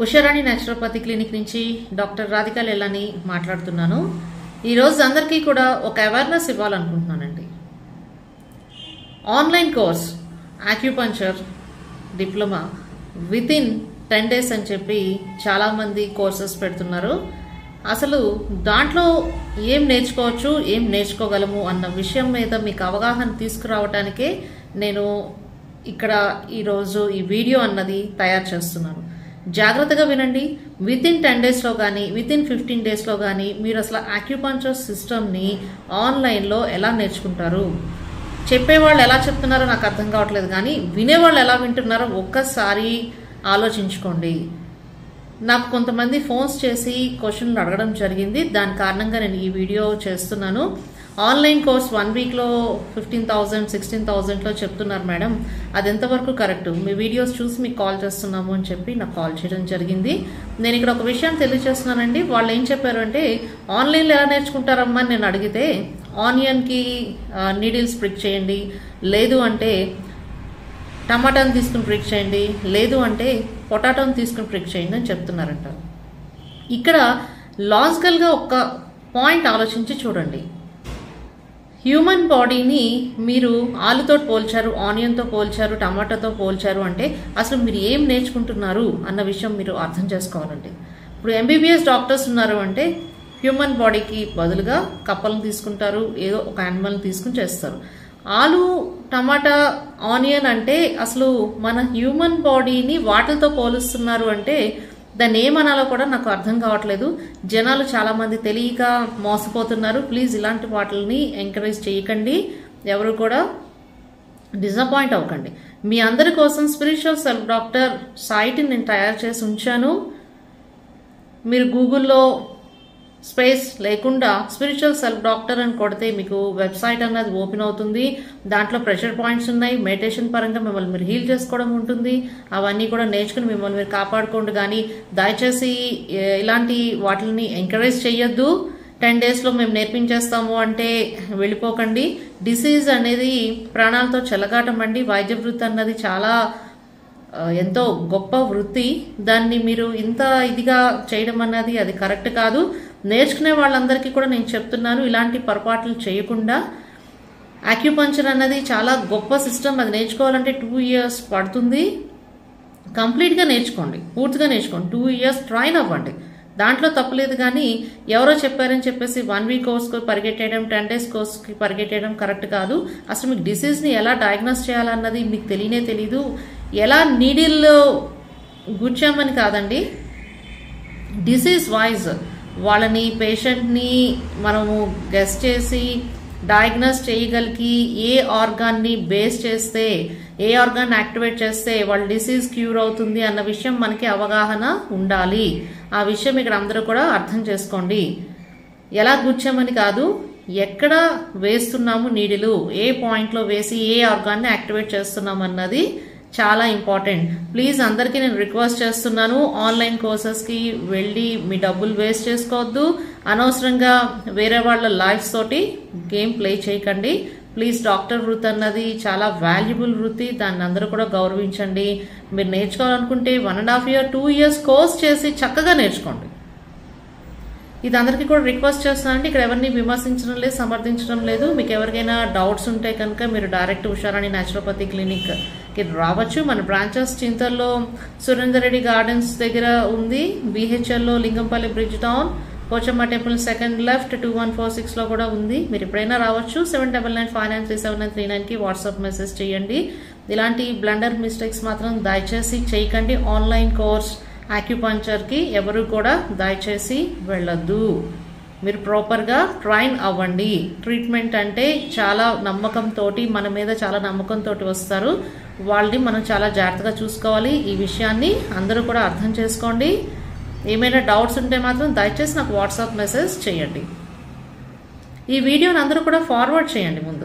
Usharani naturopathy clinic నుంచి doctor Radhika Lellani మాట్లాడుతున్నాను. ఈరోజు అందరికీ కూడా ఒక అవేర్నెస్ ఇవ్వాలనుకుంటున్నానండి. Online course acupuncture diploma with in 10 days అని చెప్పి చాలామంది కోర్సెస్ పెడుతున్నారు. అసలు దాంట్లో ఏం నేర్చుకోవచ్చు, ఏం నేర్చుకోగలము అన్న విషయం మీద మీకు అవగాహన తీసుకురావడానికే నేను ఇక్కడ ఈరోజు ఈ వీడియో అన్నది తయారు చేస్తున్నాను. జాగ్రత్తగా వినండి. విత్ ఇన్ 10 days కానీ విత్ ఇన్ 15 days కానీ మీరు అసలు ఆక్యుపంక్చర్ సిస్టమ్ని ఆన్లైన్లో ఎలా నేర్చుకుంటారు? చెప్పేవాళ్ళు ఎలా చెప్తున్నారో నాకు అర్థం కావట్లేదు, కానీ వినేవాళ్ళు ఎలా వింటున్నారో ఒక్కసారి ఆలోచించుకోండి. నాకు కొంతమంది ఫోన్స్ చేసి క్వశ్చన్లు అడగడం జరిగింది. దాని కారణంగా నేను ఈ వీడియో చేస్తున్నాను. ఆన్లైన్ కోర్స్ 1 weekలో 15,000 16,000లో చెప్తున్నారు మేడం, అది ఎంతవరకు కరెక్ట్? మీ వీడియోస్ చూసి మీకు కాల్ చేస్తున్నాము అని చెప్పి నాకు కాల్ చేయడం జరిగింది. నేను ఇక్కడ ఒక విషయం తెలియజేస్తున్నానండి. వాళ్ళు ఏం చెప్పారు అంటే, ఆన్లైన్లో ఎలా నేర్చుకుంటారమ్మా అని నేను అడిగితే, ఆనియన్కి నీడిల్స్ ప్రిక్ చేయండి, లేదు అంటే టమాటాని తీసుకుని ప్రిక్ చేయండి, లేదు అంటే పొటాటోని తీసుకుని ప్రిక్ చేయండి అని చెప్తున్నారంట. ఇక్కడ లాజికల్గా ఒక్క పాయింట్ ఆలోచించి చూడండి. హ్యూమన్ బాడీని మీరు ఆలుతో పోల్చారు, ఆనియన్తో పోల్చారు, టమాటాతో పోల్చారు అంటే అసలు మీరు ఏం నేర్చుకుంటున్నారు అన్న విషయం మీరు అర్థం చేసుకోవాలండి. ఇప్పుడు ఎంబీబీఎస్ డాక్టర్స్ ఉన్నారు అంటే హ్యూమన్ బాడీకి బదులుగా కప్పలను తీసుకుంటారు, ఏదో ఒక యానిమల్ని తీసుకుని చేస్తారు. ఆలు, టమాటా, ఆనియన్ అంటే అసలు మన హ్యూమన్ బాడీని వాటితో పోలుస్తున్నారు అంటే దాన్ని ఏమనాలో కూడా నాకు అర్థం కావట్లేదు. జనాలు చాలా మంది తెలియక మోసపోతున్నారు. ప్లీజ్ ఇలాంటి వాటిని ఎంకరేజ్ చేయకండి, ఎవరు కూడా డిసప్పాయింట్ అవ్వకండి. మీ అందరి కోసం స్పిరిచువల్ సెల్ఫ్ డాక్టర్ సైట్ని నేను తయారు చేసి ఉంచాను. మీరు గూగుల్లో స్పేస్ లేకుండా స్పిరిచువల్ సెల్ఫ్ డాక్టర్ అని కొడితే మీకు వెబ్సైట్ అన్నది ఓపెన్ అవుతుంది. దాంట్లో ప్రెషర్ పాయింట్స్ ఉన్నాయి. మెడిటేషన్ పరంగా మిమ్మల్ని మీరు హీల్ చేసుకోవడం ఉంటుంది. అవన్నీ కూడా నేర్చుకుని మిమ్మల్ని మీరు కాపాడుకోండి. కానీ దయచేసి ఇలాంటి వాటిని ఎంకరేజ్ చేయొద్దు. 10 daysలో మేము నేర్పించేస్తాము అంటే వెళ్ళిపోకండి. డిసీజ్ అనేది ప్రాణాలతో చెలగాటం అండి. వైద్య వృత్తి అన్నది చాలా ఎంతో గొప్ప వృత్తి. దాన్ని మీరు ఇంత ఇదిగా చేయడం అన్నది అది కరెక్ట్ కాదు. నేర్చుకునే వాళ్ళందరికీ కూడా నేను చెప్తున్నాను, ఇలాంటి పొరపాట్లు చేయకుండా. ఆక్యుపంక్చర్ అన్నది చాలా గొప్ప సిస్టమ్. అది నేర్చుకోవాలంటే 2 years పడుతుంది. కంప్లీట్గా నేర్చుకోండి, పూర్తిగా నేర్చుకోండి. 2 years ట్రైన్ అవ్వండి, దాంట్లో తప్పలేదు. కానీ ఎవరో చెప్పారని చెప్పేసి 1 week కోర్స్కి పరిగెట్టేయడం, 10 days కోర్స్కి పరిగెట్టేయడం కరెక్ట్ కాదు. అసలు మీకు డిసీజ్ని ఎలా డయాగ్నోస్ చేయాలన్నది మీకు తెలీదు. ఎలా నీడిల్లో గుచ్చామని కాదండి, డిసీజ్ వైజ్ వాళ్ళని పేషెంట్ని మనము గెస్ చేసి డయాగ్నోస్ చేయగలిగి ఏ ఆర్గాన్ని బేస్ చేస్తే, ఏ ఆర్గాన్ యాక్టివేట్ చేస్తే వాళ్ళ డిసీజ్ క్యూర్ అవుతుంది అన్న విషయం మనకి అవగాహన ఉండాలి. ఆ విషయం ఇక్కడ అందరూ కూడా అర్థం చేసుకోండి. ఎలా గుచ్చామని కాదు, ఎక్కడ వేస్తున్నాము నీడిలు, ఏ పాయింట్లో వేసి ఏ ఆర్గాన్ని యాక్టివేట్ చేస్తున్నాం అన్నది చాలా ఇంపార్టెంట్. ప్లీజ్ అందరికీ నేను రిక్వెస్ట్ చేస్తున్నాను, ఆన్లైన్ కోర్సెస్కి వెళ్ళి మీ డబ్బులు వేస్ట్ చేసుకోవద్దు. అనవసరంగా వేరే వాళ్ళ లైఫ్స్ తోటి గేమ్ ప్లే చేయకండి. ప్లీజ్, డాక్టర్ వృత్తి అన్నది చాలా వాల్యుబుల్ వృత్తి. దాన్ని అందరూ కూడా గౌరవించండి. మీరు నేర్చుకోవాలనుకుంటే 1.5 year 2 years కోర్స్ చేసి చక్కగా నేర్చుకోండి. ఇది అందరికీ కూడా రిక్వెస్ట్ చేస్తున్నానండి. ఇక్కడ ఎవరిని విమర్శించడం లేదు, సమర్థించడం లేదు. మీకు ఎవరికైనా డౌట్స్ ఉంటే కనుక మీరు డైరెక్ట్ ఉషారాణి న్యాచురోపతి క్లినిక్కి రావచ్చు. మన బ్రాంచెస్ చింతల్లో సురేందర్ రెడ్డి గార్డెన్స్ దగ్గర ఉంది, BHLలో Lingampally bridge town, Pochamma temple 2nd left 2146లో కూడా ఉంది. మీరు ఎప్పుడైనా రావచ్చు. 7995937939కి వాట్సాప్ మెసేజ్ చేయండి. ఇలాంటి బ్లండర్ మిస్టేక్స్ మాత్రం దయచేసి చేయకండి. ఆన్లైన్ కోర్స్ ఆక్యుపంక్చర్కి ఎవరు కూడా దయచేసి వెళ్ళొద్దు. మీరు ప్రాపర్గా ట్రైన్ అవ్వండి. ట్రీట్మెంట్ అంటే చాలా నమ్మకంతో, మన మీద చాలా నమ్మకంతో వస్తారు. వాళ్ళని మనం చాలా జాగ్రత్తగా చూసుకోవాలి. ఈ విషయాన్ని అందరూ కూడా అర్థం చేసుకోండి. ఏమైనా డౌట్స్ ఉంటే మాత్రం దయచేసి నాకు వాట్సాప్ మెసేజ్ చేయండి. ఈ వీడియోని అందరూ కూడా ఫార్వర్డ్ చేయండి ముందు.